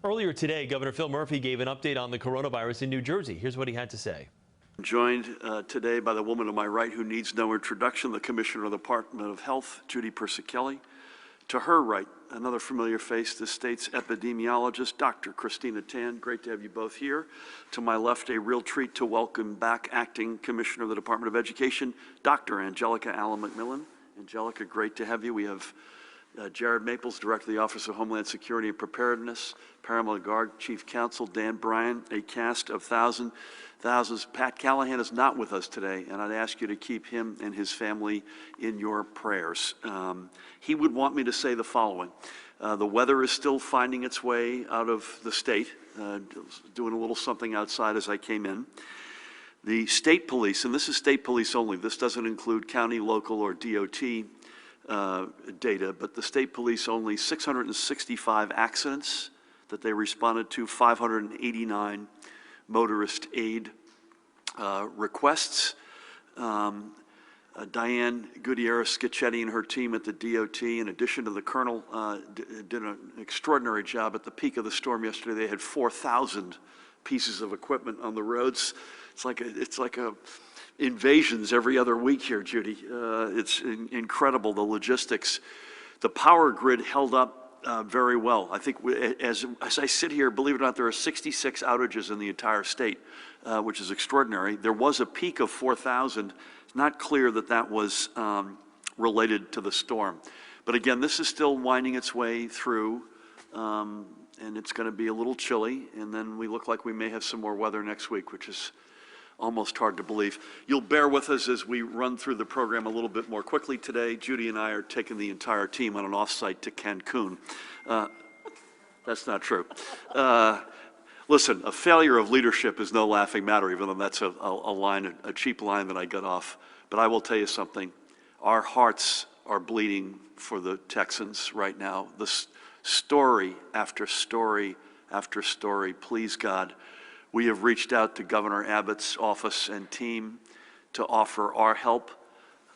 Earlier today, Governor Phil Murphy gave an update on the coronavirus in New Jersey. Here's what he had to say. Joined today by the woman to my right who needs no introduction, the Commissioner of the Department of Health, Judy Persichilli. To her right, another familiar face, the state's epidemiologist, Dr. Christina Tan. Great to have you both here. To my left, a real treat to welcome back Acting Commissioner of the Department of Education, Dr. Angelica Allen McMillan. Angelica, great to have you. We have Jared Maples, Director of the Office of Homeland Security and Preparedness, Paramount Guard Chief Counsel Dan Bryan, a cast of thousands. Pat Callahan is not with us today, and I'd ask you to keep him and his family in your prayers. He would want me to say the following. The weather is still finding its way out of the state, doing a little something outside as I came in. The state police, and this is state police only, this doesn't include county, local, or DOT data, but the state police only 665 accidents that they responded to, 589 motorist aid requests. Diane Gutierrez-Schichetti and her team at the DOT, in addition to the Colonel, did an extraordinary job. At the peak of the storm yesterday, they had 4,000 pieces of equipment on the roads. It's like a invasions every other week here, Judy. It's incredible, the logistics. The power grid held up very well. I think as I sit here, believe it or not, there are 66 outages in the entire state, which is extraordinary. There was a peak of 4,000. It's not clear that that was related to the storm. But again, this is still winding its way through, and it's going to be a little chilly, and then we look like we may have some more weather next week, which is almost hard to believe. You'll bear with us as we run through the program a little bit more quickly today. Judy and I are taking the entire team on an offsite to Cancun. That's not true. Listen, a failure of leadership is no laughing matter, even though that's a cheap line that I got off. But I will tell you something. Our hearts are bleeding for the Texans right now. The story after story after story, please God. We have reached out to Governor Abbott's office and team to offer our help,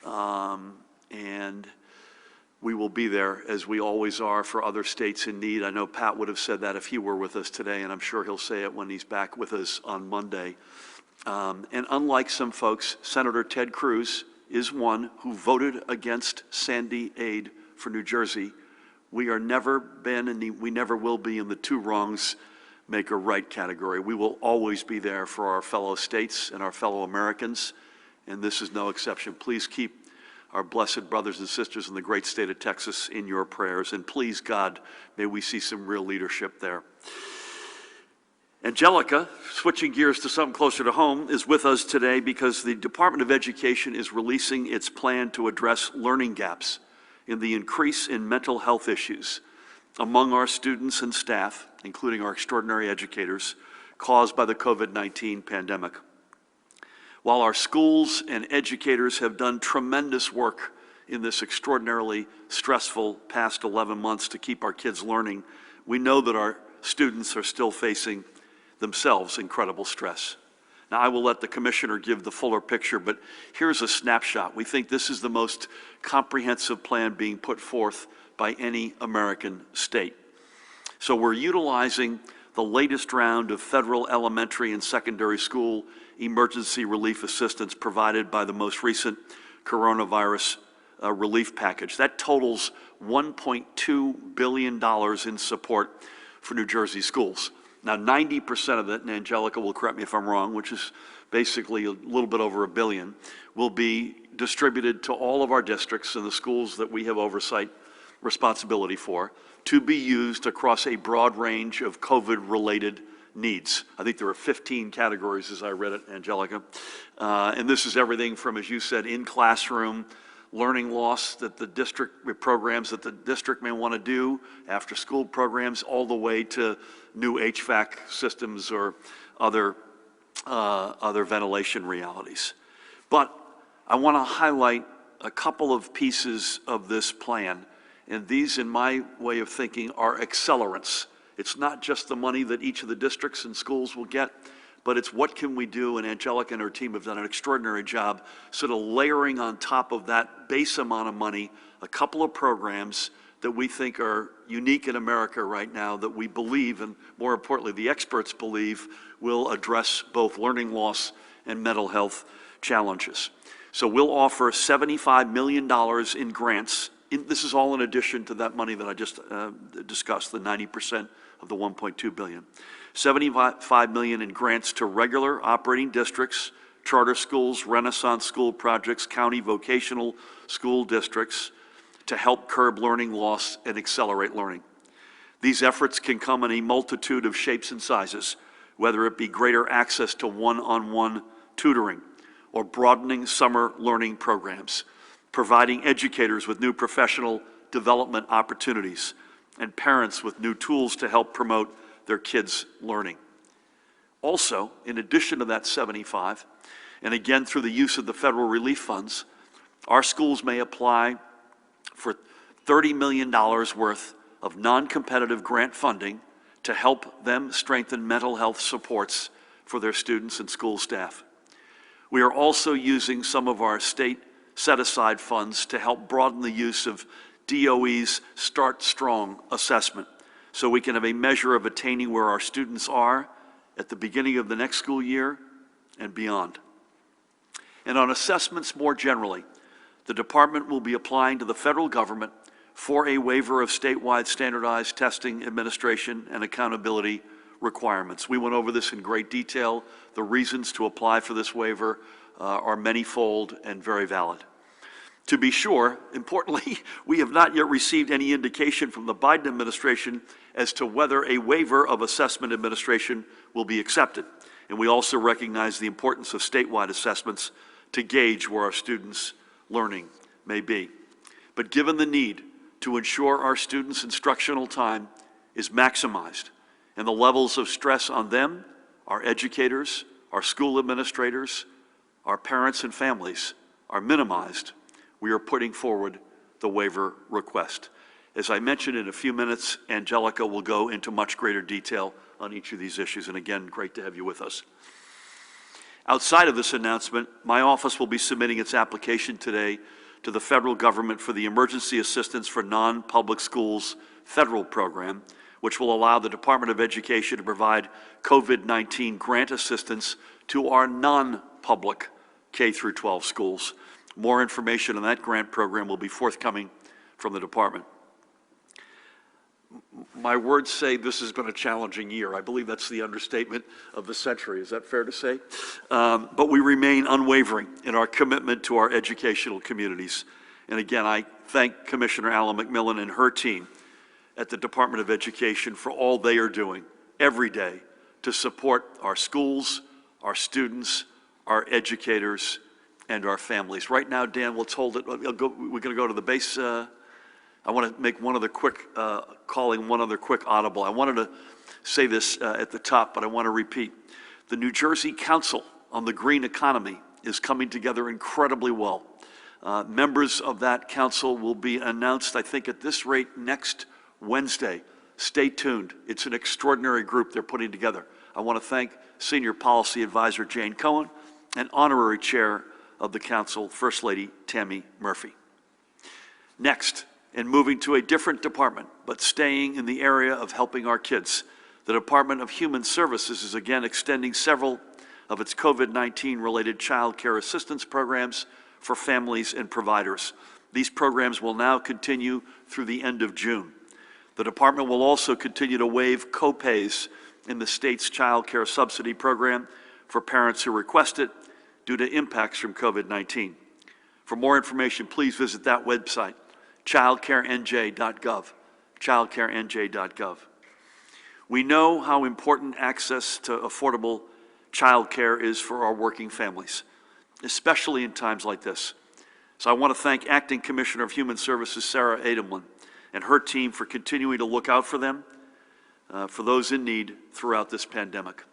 and we will be there, as we always are, for other states in need. I know Pat would have said that if he were with us today, and I'm sure he'll say it when he's back with us on Monday. And unlike some folks, Senator Ted Cruz is one who voted against Sandy aid for New Jersey. We are never been, and we never will be, in the two wrongs make a right category. We will always be there for our fellow states and our fellow Americans, and this is no exception. Please keep our blessed brothers and sisters in the great state of Texas in your prayers, and please, God, may we see some real leadership there. Angelica, switching gears to something closer to home, is with us today because the Department of Education is releasing its plan to address learning gaps in the increase in mental health issues among our students and staff, including our extraordinary educators, caused by the COVID-19 pandemic. While our schools and educators have done tremendous work in this extraordinarily stressful past 11 months to keep our kids learning, we know that our students are still facing themselves incredible stress. Now, I will let the Commissioner give the fuller picture, but here's a snapshot. We think this is the most comprehensive plan being put forth by any American state. So we're utilizing the latest round of federal elementary and secondary school emergency relief assistance provided by the most recent coronavirus relief package. That totals $1.2 billion in support for New Jersey schools. Now, 90% of it, and Angelica will correct me if I'm wrong, which is basically a little bit over $1 billion, will be distributed to all of our districts and the schools that we have oversight responsibility for, to be used across a broad range of COVID-related needs. I think there are 15 categories as I read it, Angelica. And this is everything from, as you said, in-classroom learning loss that the district programs that the district may want to do, after-school programs, all the way to new HVAC systems or other ventilation realities. But I want to highlight a couple of pieces of this plan. And these, in my way of thinking, are accelerants. It's not just the money that each of the districts and schools will get, but it's what can we do, and Angelica and her team have done an extraordinary job sort of layering on top of that base amount of money a couple of programs that we think are unique in America right now that we believe, and more importantly, the experts believe, will address both learning loss and mental health challenges. So we'll offer $75 million in grants. This is all in addition to that money that I just discussed, the 90% of the $1.2 billion. $75 million in grants to regular operating districts, charter schools, Renaissance school projects, county vocational school districts to help curb learning loss and accelerate learning. These efforts can come in a multitude of shapes and sizes, whether it be greater access to one-on-one tutoring or broadening summer learning programs, providing educators with new professional development opportunities, and parents with new tools to help promote their kids' learning. Also, in addition to that 75, and again through the use of the federal relief funds, our schools may apply for $30 million worth of non-competitive grant funding to help them strengthen mental health supports for their students and school staff. We are also using some of our state set-aside funds to help broaden the use of DOE's Start Strong assessment, so we can have a measure of attaining where our students are at the beginning of the next school year and beyond. And on assessments more generally, the department will be applying to the federal government for a waiver of statewide standardized testing, administration, and accountability requirements. We went over this in great detail. The reasons to apply for this waiver are manyfold and very valid. To be sure, importantly, we have not yet received any indication from the Biden administration as to whether a waiver of assessment administration will be accepted. And we also recognize the importance of statewide assessments to gauge where our students' learning may be. But given the need to ensure our students' instructional time is maximized and the levels of stress on them, our educators, our school administrators, our parents and families are minimized, we are putting forward the waiver request. As I mentioned, in a few minutes, Angelica will go into much greater detail on each of these issues. And again, great to have you with us. Outside of this announcement, my office will be submitting its application today to the federal government for the Emergency Assistance for Non-Public Schools federal program, which will allow the Department of Education to provide COVID-19 grant assistance to our non-public K-12 schools. More information on that grant program will be forthcoming from the department. My words say this has been a challenging year. I believe that's the understatement of the century. Is that fair to say? But we remain unwavering in our commitment to our educational communities. And again, I thank Commissioner Alan McMillan and her team at the Department of Education for all they are doing every day to support our schools, our students, our educators, and our families. Right now, Dan, let's hold it. We're going to go to the base. I want to make one other quick, calling one other quick audible. I wanted to say this at the top, but I want to repeat. The New Jersey Council on the Green Economy is coming together incredibly well. Members of that council will be announced, I think, at this rate next Wednesday. Stay tuned. It's an extraordinary group they're putting together. I want to thank Senior Policy Advisor Jane Cohen and Honorary Chair of the Council, First Lady Tammy Murphy. Next, and moving to a different department, but staying in the area of helping our kids, the Department of Human Services is again extending several of its COVID-19 related child care assistance programs for families and providers. These programs will now continue through the end of June. The department will also continue to waive co-pays in the state's child care subsidy program for parents who request it due to impacts from COVID-19. For more information, please visit that website, childcarenj.gov, childcarenj.gov. We know how important access to affordable child care is for our working families, especially in times like this. So I want to thank Acting Commissioner of Human Services, Sarah Adamlin, and her team for continuing to look out for them, for those in need throughout this pandemic.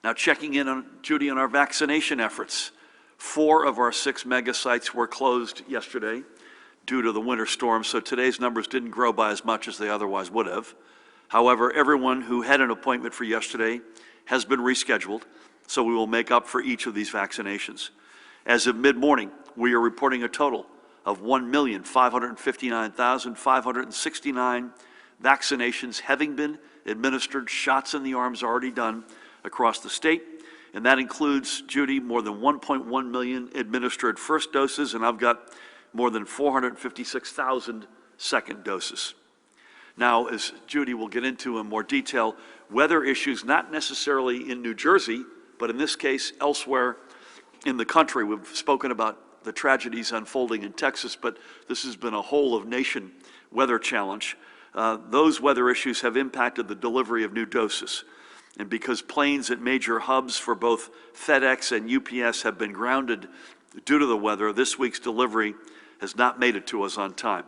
Now, checking in on Judy on our vaccination efforts. 4 of our 6 mega sites were closed yesterday due to the winter storm, so today's numbers didn't grow by as much as they otherwise would have. However, everyone who had an appointment for yesterday has been rescheduled, so we will make up for each of these vaccinations. As of mid-morning, we are reporting a total of 1,559,569 vaccinations having been administered, shots in the arms already done across the state. And that includes, Judy, more than 1.1 million administered first doses, and I've got more than 456,000 second doses. Now, as Judy will get into in more detail, weather issues not necessarily in New Jersey, but in this case elsewhere in the country. We've spoken about the tragedies unfolding in Texas, but this has been a whole of nation weather challenge. Those weather issues have impacted the delivery of new doses. And because planes at major hubs for both FedEx and UPS have been grounded due to the weather, this week's delivery has not made it to us on time.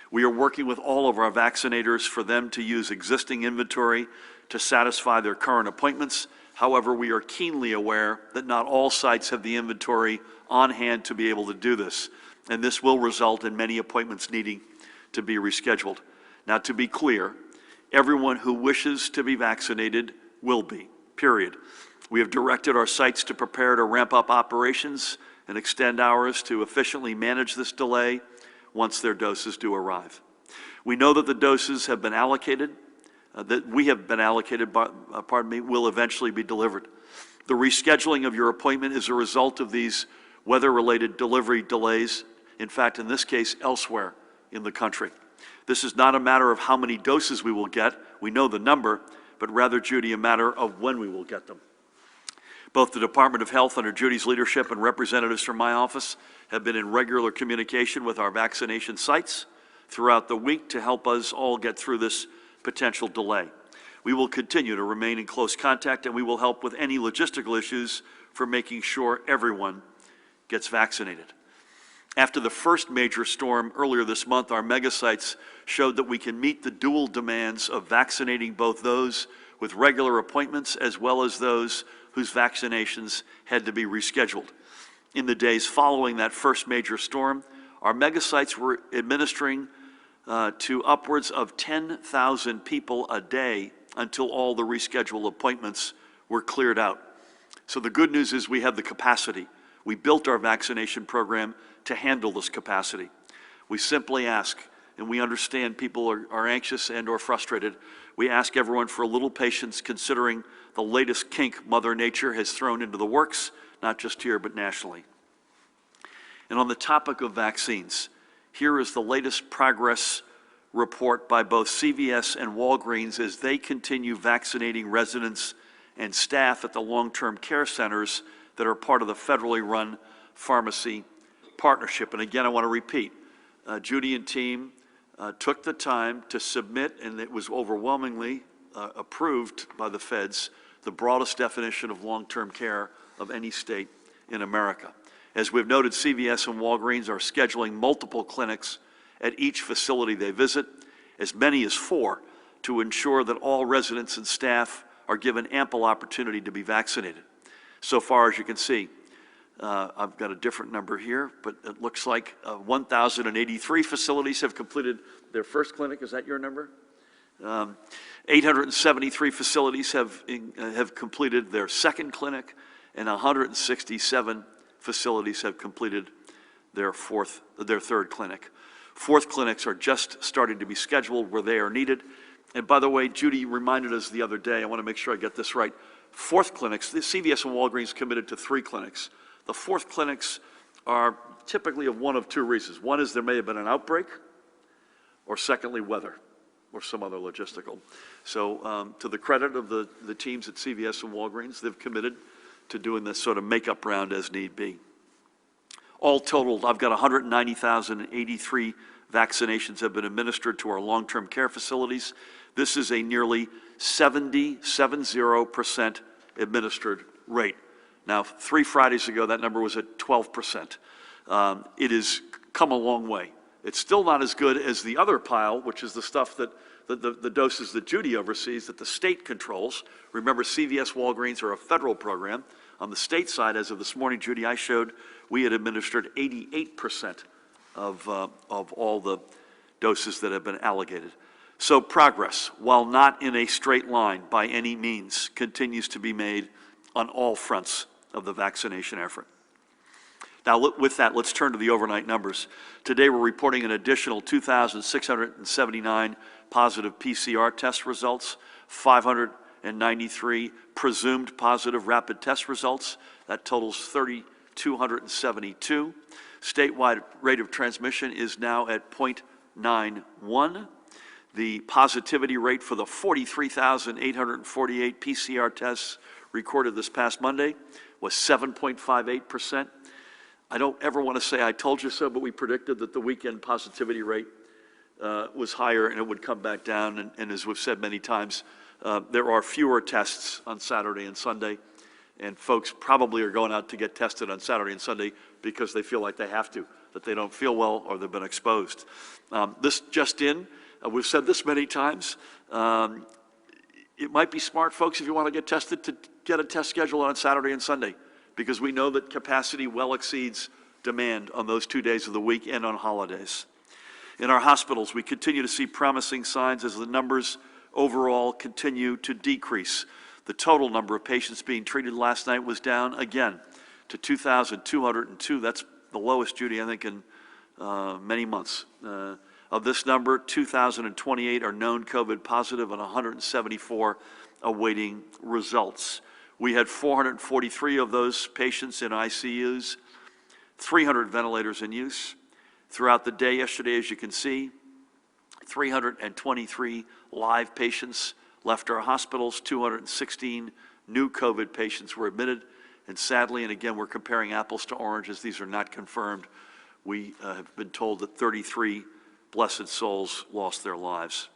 We are working with all of our vaccinators for them to use existing inventory to satisfy their current appointments. However, we are keenly aware that not all sites have the inventory on hand to be able to do this, and this will result in many appointments needing to be rescheduled. Now, to be clear, everyone who wishes to be vaccinated will be, period. We have directed our sites to prepare to ramp up operations and extend hours to efficiently manage this delay once their doses do arrive. We know that the doses have been allocated, will eventually be delivered. The rescheduling of your appointment is a result of these weather-related delivery delays, in fact, in this case, elsewhere in the country. This is not a matter of how many doses we will get, we know the number, but rather, Judy, a matter of when we will get them. Both the Department of Health under Judy's leadership and representatives from my office have been in regular communication with our vaccination sites throughout the week to help us all get through this potential delay. We will continue to remain in close contact, and we will help with any logistical issues for making sure everyone gets vaccinated. After the first major storm earlier this month, our mega sites showed that we can meet the dual demands of vaccinating both those with regular appointments as well as those whose vaccinations had to be rescheduled. In the days following that first major storm, our mega sites were administering to upwards of 10,000 people a day until all the rescheduled appointments were cleared out. So the good news is we have the capacity. We built our vaccination program to handle this capacity. We simply ask, and we understand people are anxious and or frustrated, we ask everyone for a little patience considering the latest kink Mother Nature has thrown into the works, not just here, but nationally. And on the topic of vaccines, here is the latest progress report by both CVS and Walgreens as they continue vaccinating residents and staff at the long-term care centers that are part of the federally run pharmacy partnership. And again, I want to repeat, Judy and team took the time to submit, and it was overwhelmingly approved by the feds, the broadest definition of long-term care of any state in America. As we've noted, CVS and Walgreens are scheduling multiple clinics at each facility they visit, as many as 4, to ensure that all residents and staff are given ample opportunity to be vaccinated. So far, as you can see, I've got a different number here, but it looks like 1,083 facilities have completed their first clinic. Is that your number? 873 facilities have completed their second clinic, and 167 facilities have completed their third clinic. Fourth clinics are just starting to be scheduled where they are needed. And by the way, Judy reminded us the other day, I want to make sure I get this right, fourth clinics, the CVS and Walgreens committed to 3 clinics. The fourth clinics are typically of one of 2 reasons. One is there may have been an outbreak, or secondly, weather, or some other logistical. So to the credit of the teams at CVS and Walgreens, they've committed to doing this sort of makeup round as need be. All totaled, I've got 190,083 vaccinations have been administered to our long-term care facilities. This is a nearly 70% administered rate. Now, 3 Fridays ago, that number was at 12%. It has come a long way. It's still not as good as the other pile, which is the stuff that the doses that Judy oversees that the state controls. Remember, CVS, Walgreens are a federal program. On the state side, as of this morning, Judy, I showed we had administered 88% of all the doses that have been allocated. So progress, while not in a straight line by any means, continues to be made on all fronts of the vaccination effort. Now, with that, let's turn to the overnight numbers. Today, we're reporting an additional 2,679 positive PCR test results, 593 presumed positive rapid test results. That totals 3,272. Statewide rate of transmission is now at 0.91. The positivity rate for the 43,848 PCR tests recorded this past Monday was 7.58%. I don't ever want to say I told you so, but we predicted that the weekend positivity rate was higher and it would come back down. And as we've said many times, there are fewer tests on Saturday and Sunday, and folks probably are going out to get tested on Saturday and Sunday because they feel like they have to, that they don't feel well or they've been exposed. This just in, we've said this many times, it might be smart, folks, if you want to get tested, to get a test scheduled on Saturday and Sunday, because we know that capacity well exceeds demand on those 2 days of the week and on holidays. In our hospitals, we continue to see promising signs as the numbers overall continue to decrease. The total number of patients being treated last night was down again to 2,202. That's the lowest, Judy, I think, in many months. Of this number, 2,028 are known COVID positive and 174 awaiting results. We had 443 of those patients in ICUs, 300 ventilators in use. Throughout the day yesterday, as you can see, 323 live patients left our hospitals, 216 new COVID patients were admitted, and sadly, and again, we're comparing apples to oranges, these are not confirmed, we have been told that 33 blessed souls lost their lives.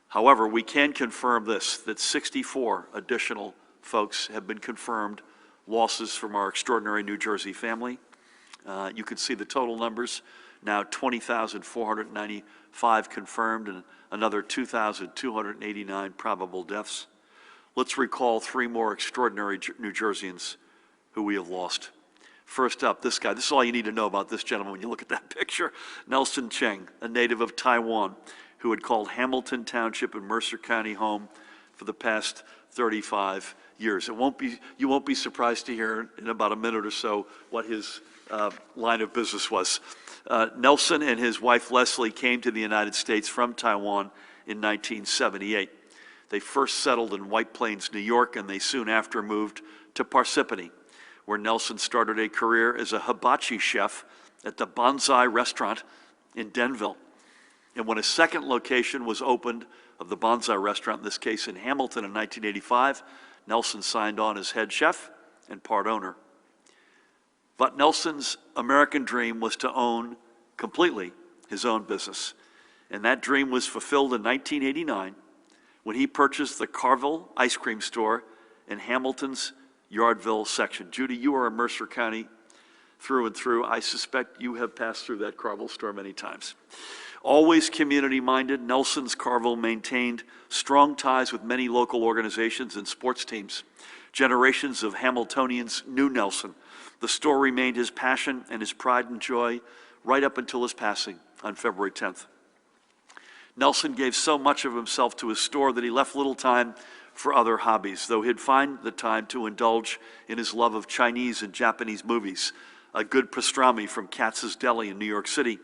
However, we can confirm this, that 64 additional folks have been confirmed losses from our extraordinary New Jersey family. You can see the total numbers, now 20,495 confirmed and another 2,289 probable deaths. Let's recall three more extraordinary New Jerseyans who we have lost. First up, this guy. This is all you need to know about this gentleman when you look at that picture. Nelson Cheng, a native of Taiwan, who had called Hamilton Township in Mercer County home for the past 35 years. You won't be surprised to hear in about a minute or so what his line of business was. Nelson and his wife Leslie came to the United States from Taiwan in 1978. They first settled in White Plains, New York, and they soon after moved to Parsippany, where Nelson started a career as a hibachi chef at the Bonsai restaurant in Denville. And when a second location was opened of the Bonsai restaurant, in this case in Hamilton in 1985, Nelson signed on as head chef and part owner. But Nelson's American dream was to own completely his own business. And that dream was fulfilled in 1989 when he purchased the Carville ice cream store in Hamilton's Yardville section. Judy, you are a Mercer County through and through. I suspect you have passed through that Carville store many times. Always community-minded, Nelson's Carville maintained strong ties with many local organizations and sports teams. Generations of Hamiltonians knew Nelson. The store remained his passion and his pride and joy right up until his passing on February 10th. Nelson gave so much of himself to his store that he left little time for other hobbies, though he'd find the time to indulge in his love of Chinese and Japanese movies, a good pastrami from Katz's Deli in New York City,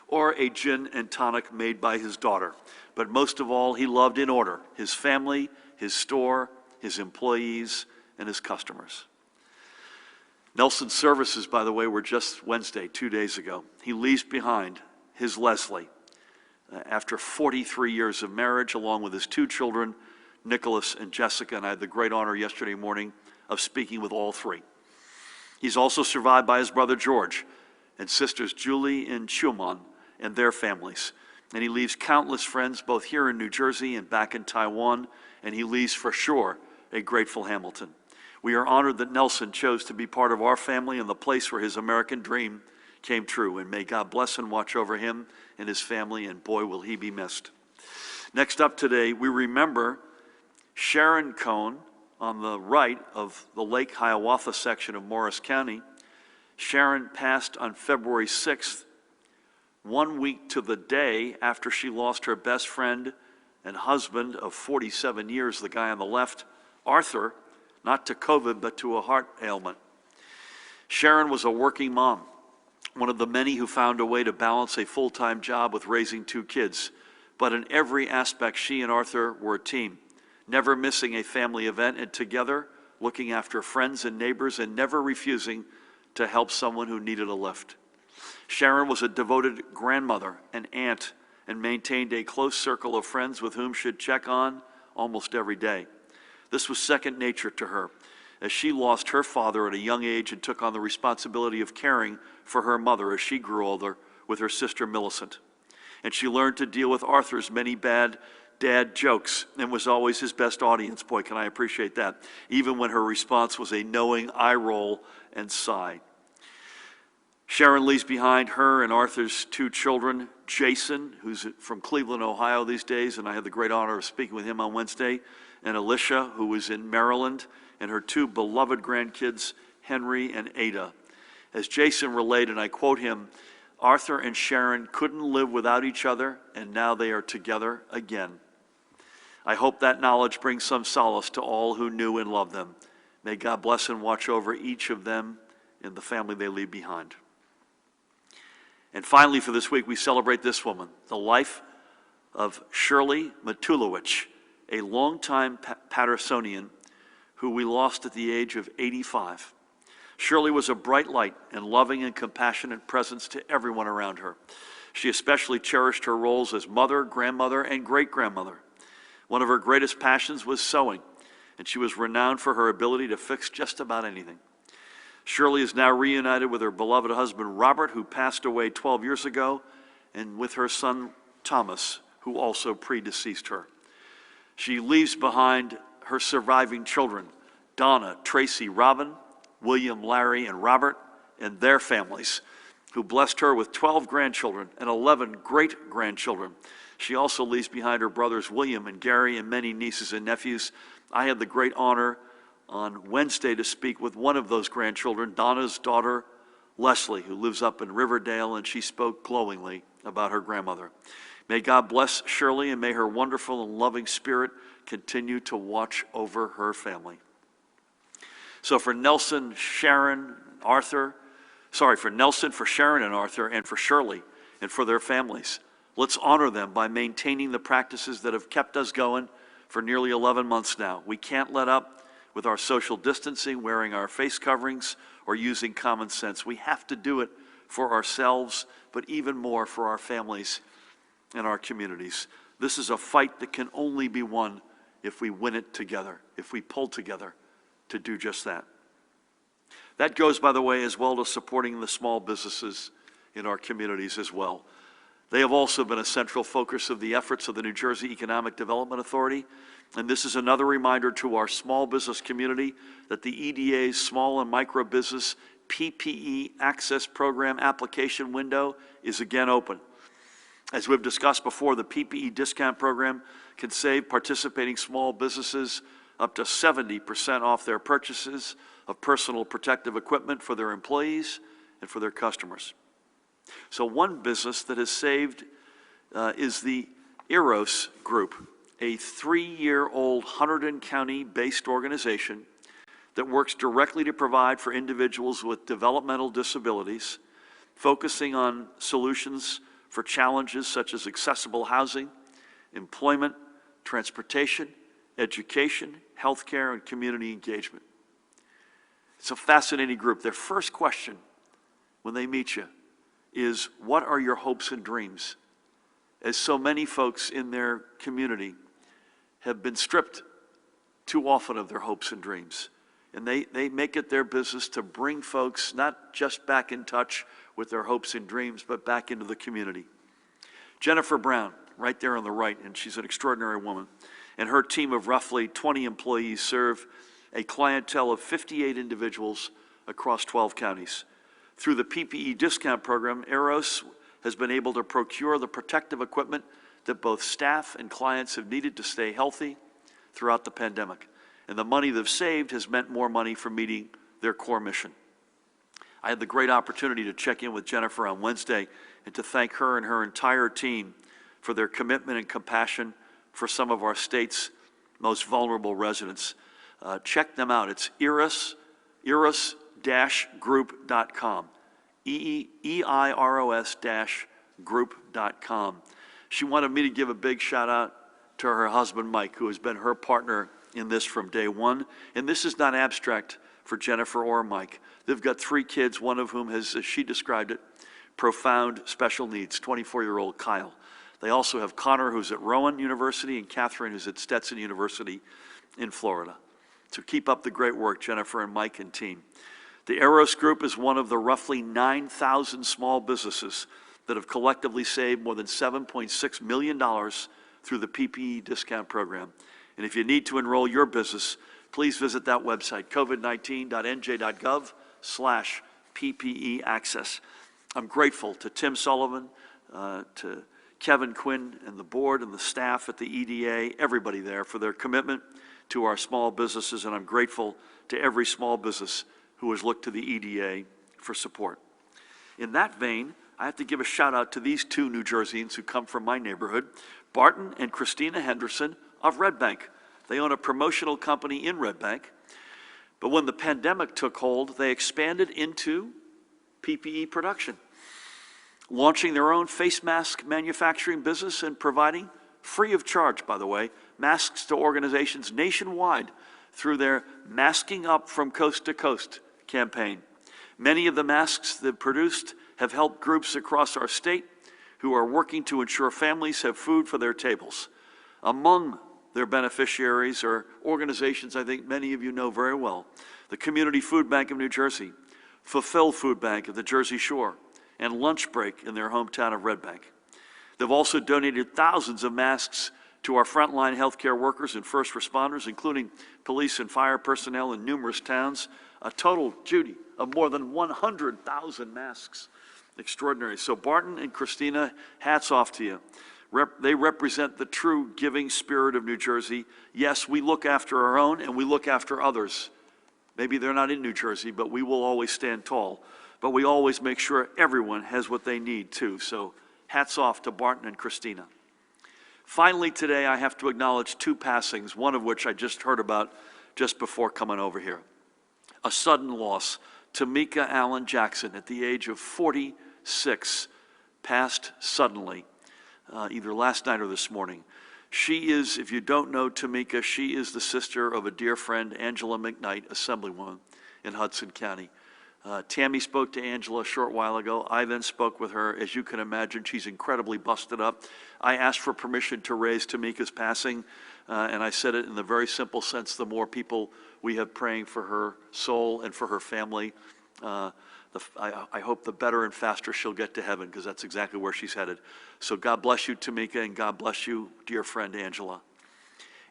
or a gin and tonic made by his daughter. But most of all, he loved in order his family, his store, his employees, and his customers. Nelson's services, by the way, were just Wednesday, 2 days ago. He leaves behind his Leslie after 43 years of marriage, along with his two children, Nicholas and Jessica, and I had the great honor yesterday morning of speaking with all three. He's also survived by his brother George and sisters Julie and Schumann and their families. And he leaves countless friends both here in New Jersey and back in Taiwan, and he leaves for sure a grateful Hamilton. We are honored that Nelson chose to be part of our family and the place where his American dream came true, and may God bless and watch over him and his family, and boy, will he be missed. Next up today, we remember Sharon Cohn on the right of the Lake Hiawatha section of Morris County. Sharon passed on February 6th, 1 week to the day after she lost her best friend and husband of 47 years, the guy on the left, Arthur, not to COVID, but to a heart ailment. Sharon was a working mom, one of the many who found a way to balance a full-time job with raising 2 kids. But in every aspect, she and Arthur were a team, never missing a family event and together looking after friends and neighbors and never refusing to help someone who needed a lift. Sharon was a devoted grandmother and aunt and maintained a close circle of friends with whom she'd check on almost every day. This was second nature to her, as she lost her father at a young age and took on the responsibility of caring for her mother as she grew older with her sister Millicent. And she learned to deal with Arthur's many bad dad jokes and was always his best audience. Boy, can I appreciate that, even when her response was a knowing eye roll and sigh. Sharon leaves behind her and Arthur's 2 children, Jason, who's from Cleveland, Ohio these days, and I had the great honor of speaking with him on Wednesday, and Alicia, who is in Maryland, and her 2 beloved grandkids, Henry and Ada. As Jason relayed, and I quote him, "Arthur and Sharon couldn't live without each other, and now they are together again." I hope that knowledge brings some solace to all who knew and loved them. May God bless and watch over each of them and the family they leave behind. And finally, for this week, we celebrate this woman, the life of Shirley Matulowicz, a longtime Pattersonian who we lost at the age of 85. Shirley was a bright light and loving and compassionate presence to everyone around her. She especially cherished her roles as mother, grandmother, and great-grandmother. One of her greatest passions was sewing, and she was renowned for her ability to fix just about anything. Shirley is now reunited with her beloved husband, Robert, who passed away 12 years ago, and with her son, Thomas, who also predeceased her. She leaves behind her surviving children, Donna, Tracy, Robin, William, Larry, and Robert, and their families, who blessed her with 12 grandchildren and 11 great-grandchildren. She also leaves behind her brothers, William and Gary, and many nieces and nephews. I had the great honor on Wednesday to speak with one of those grandchildren, Donna's daughter, Leslie, who lives up in Riverdale, and she spoke glowingly about her grandmother. May God bless Shirley, and may her wonderful and loving spirit continue to watch over her family. So for Nelson, for Sharon, and Arthur, and for Shirley, and for their families, let's honor them by maintaining the practices that have kept us going for nearly 11 months now. We can't let up with our social distancing, wearing our face coverings, or using common sense. We have to do it for ourselves, but even more for our families and our communities. This is a fight that can only be won if we win it together, if we pull together to do just that. That goes, by the way, as well to supporting the small businesses in our communities as well. They have also been a central focus of the efforts of the New Jersey Economic Development Authority, and this is another reminder to our small business community that the EDA's Small and Micro Business PPE Access Program application window is again open. As we've discussed before, the PPE discount program can save participating small businesses up to 70% off their purchases of personal protective equipment for their employees and for their customers. So one business that has saved is the Eros Group, a 3-year-old Hunterdon County-based organization that works directly to provide for individuals with developmental disabilities, focusing on solutions for challenges such as accessible housing, employment, transportation, education, healthcare, and community engagement. It's a fascinating group. Their first question when they meet you is, what are your hopes and dreams? As so many folks in their community have been stripped too often of their hopes and dreams. And they make it their business to bring folks not just back in touch with their hopes and dreams, but back into the community. Jennifer Brown, right there on the right, and she's an extraordinary woman, and her team of roughly 20 employees serve a clientele of 58 individuals across 12 counties. Through the PPE discount program, Eros has been able to procure the protective equipment that both staff and clients have needed to stay healthy throughout the pandemic. And the money they've saved has meant more money for meeting their core mission. I had the great opportunity to check in with Jennifer on Wednesday and to thank her and her entire team for their commitment and compassion for some of our state's most vulnerable residents. Check them out. It's Eros eiros-group.com. eiros-group.com. She wanted me to give a big shout out to her husband, Mike, who has been her partner in this from day one. And this is not abstract for Jennifer or Mike. They've got 3 kids, one of whom has, as she described it, profound special needs, 24-year-old Kyle. They also have Connor, who's at Rowan University, and Catherine, who's at Stetson University in Florida. So keep up the great work, Jennifer and Mike and team. The Eros Group is one of the roughly 9,000 small businesses that have collectively saved more than $7.6 million through the PPE discount program. And if you need to enroll your business, please visit that website, covid19.nj.gov/PPE access. I'm grateful to Tim Sullivan, to Kevin Quinn and the board and the staff at the EDA, everybody there for their commitment to our small businesses, and I'm grateful to every small business who has looked to the EDA for support. In that vein, I have to give a shout out to these 2 New Jerseyans who come from my neighborhood, Barton and Christina Henderson of Red Bank. They own a promotional company in Red Bank, but when the pandemic took hold, they expanded into PPE production, launching their own face mask manufacturing business and providing, free of charge by the way, masks to organizations nationwide through their Masking Up from Coast to Coast campaign. Many of the masks they've produced have helped groups across our state who are working to ensure families have food for their tables. Among their beneficiaries are organizations I think many of you know very well: the Community Food Bank of New Jersey, Fulfill Food Bank of the Jersey Shore, and Lunch Break in their hometown of Red Bank. They've also donated thousands of masks to our frontline healthcare workers and first responders, including police and fire personnel in numerous towns. A total, Judy, of more than 100,000 masks. Extraordinary. So Barton and Christina, hats off to you. They represent the true giving spirit of New Jersey. Yes, we look after our own and we look after others. Maybe they're not in New Jersey, but we will always stand tall. But we always make sure everyone has what they need too. So hats off to Barton and Christina. Finally today, I have to acknowledge 2 passings, one of which I just heard about just before coming over here. A sudden loss. Tamika Allen Jackson, at the age of 46, passed suddenly, either last night or this morning. She is, if you don't know Tamika, she is the sister of a dear friend, Angela McKnight, Assemblywoman in Hudson County. Tammy spoke to Angela a short while ago. I then spoke with her. As you can imagine, she's incredibly busted up. I asked for permission to raise Tamika's passing, and I said it in the very simple sense: the more people we have praying for her soul and for her family, I hope the better and faster she'll get to heaven, because that's exactly where she's headed. So God bless you, Tamika, and God bless you, dear friend Angela.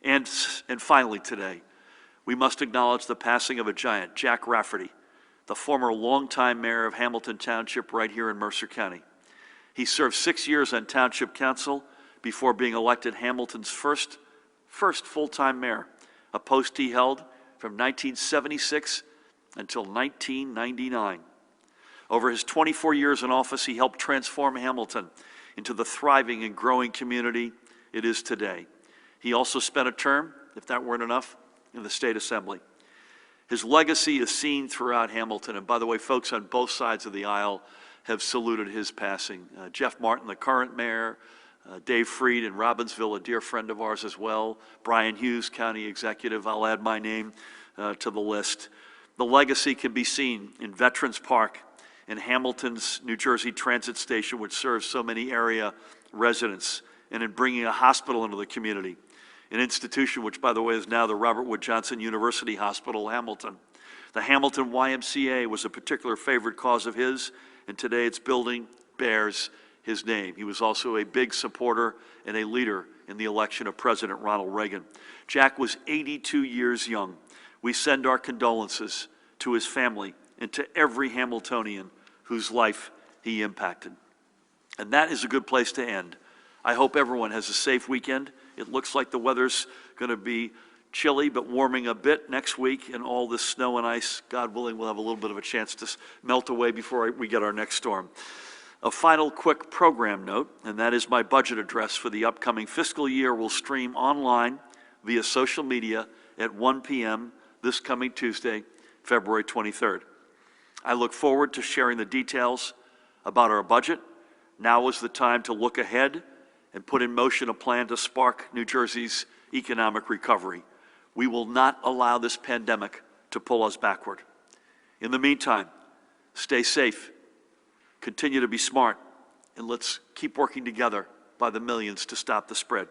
And finally today, we must acknowledge the passing of a giant, Jack Rafferty, the former longtime mayor of Hamilton Township right here in Mercer County. He served 6 years on Township Council before being elected Hamilton's first full-time mayor, a post he held from 1976 until 1999. Over his 24 years in office, he helped transform Hamilton into the thriving and growing community it is today. He also spent a term, if that weren't enough, in the State Assembly. His legacy is seen throughout Hamilton, and by the way, folks on both sides of the aisle have saluted his passing. Jeff Martin, the current mayor, Dave Freed in Robbinsville, a dear friend of ours as well, Brian Hughes, county executive, I'll add my name to the list. The legacy can be seen in Veterans Park and Hamilton's New Jersey Transit Station, which serves so many area residents, and in bringing a hospital into the community. An institution which, by the way, is now the Robert Wood Johnson University Hospital, Hamilton. The Hamilton YMCA was a particular favorite cause of his, and today its building bears his name. He was also a big supporter and a leader in the election of President Ronald Reagan. Jack was 82 years young. We send our condolences to his family and to every Hamiltonian whose life he impacted. And that is a good place to end. I hope everyone has a safe weekend. It looks like the weather's going to be chilly but warming a bit next week, and all this snow and ice, God willing, will have a little bit of a chance to melt away before we get our next storm. A final quick program note, and that is my budget address for the upcoming fiscal year will stream online via social media at 1 p.m. this coming Tuesday, February 23rd. I look forward to sharing the details about our budget. Now is the time to look ahead and put in motion a plan to spark New Jersey's economic recovery. We will not allow this pandemic to pull us backward. In the meantime, stay safe, continue to be smart, and let's keep working together by the millions to stop the spread.